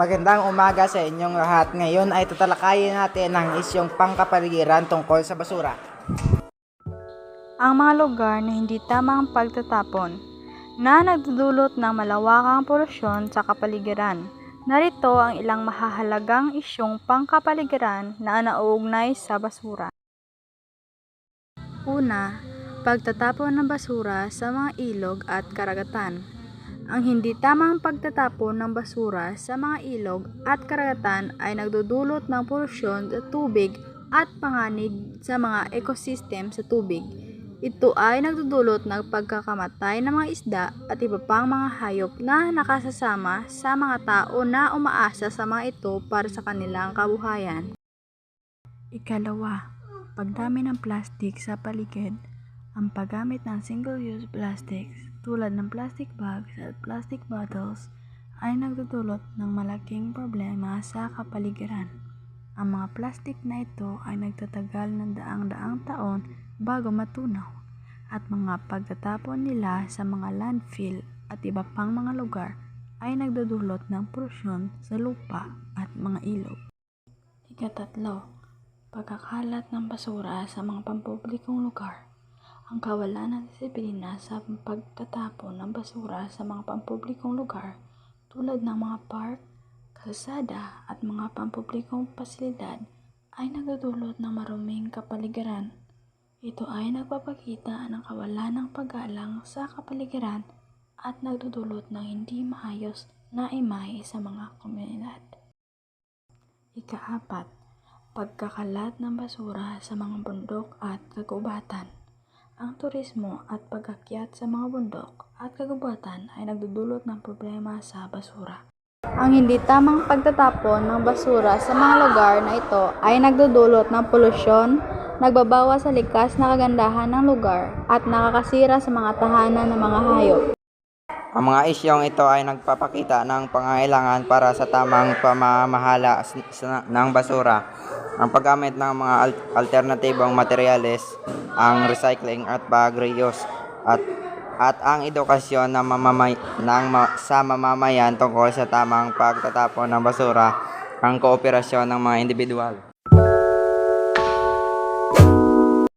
Magandang umaga sa inyong lahat. Ngayon ay tatalakayin natin ang isyong pangkapaligiran tungkol sa basura. Ang mga lugar na hindi tamang pagtatapon na nagdudulot ng malawakang polusyon sa kapaligiran. Narito ang ilang mahahalagang isyong pangkapaligiran na nauugnay sa basura. Una, pagtatapon ng basura sa mga ilog at karagatan. Ang hindi tamang pagtatapon ng basura sa mga ilog at karagatan ay nagdudulot ng polusyon sa tubig at panganib sa mga ekosistem sa tubig. Ito ay nagdudulot ng pagkakamatay ng mga isda at iba pang mga hayop na nakasasama sa mga tao na umaasa sa mga ito para sa kanilang kabuhayan. Ikalawa, pagdami ng plastic sa paligid. Ang paggamit ng single-use plastics tulad ng plastic bags at plastic bottles ay nagdudulot ng malaking problema sa kapaligiran. Ang mga plastic na ito ay nagtatagal ng daang-daang taon bago matunaw at mga pagtatapon nila sa mga landfill at iba pang mga lugar ay nagdudulot ng polusyon sa lupa at mga ilog. Ikatatlo, pagkakalat ng basura sa mga pampublikong lugar. Ang kawalan ng disiplina sa pagtatapon ng basura sa mga pampublikong lugar tulad ng mga park, kalsada at mga pampublikong pasilidad ay nagdudulot ng maruming kapaligiran. Ito ay nagpapakita ng kawalan ng paggalang sa kapaligiran at nagdudulot ng hindi maayos na imahe sa mga komunidad. Ikaapat, pagkakalat ng basura sa mga bundok at kagubatan. Ang turismo at pag-akyat sa mga bundok at kagubatan ay nagdudulot ng problema sa basura. Ang hindi tamang pagtatapon ng basura sa mga lugar na ito ay nagdudulot ng polusyon, nagbabawas sa likas na kagandahan ng lugar at nakakasira sa mga tahanan ng mga hayop. Ang mga isyong ito ay nagpapakita ng pangangailangan para sa tamang pamamahala ng basura, ang paggamit ng mga alternatibong materyales, ang recycling at pag-reuse, at ang edukasyon sa mamamayan tungkol sa tamang pagtatapon ng basura, ang kooperasyon ng mga individual.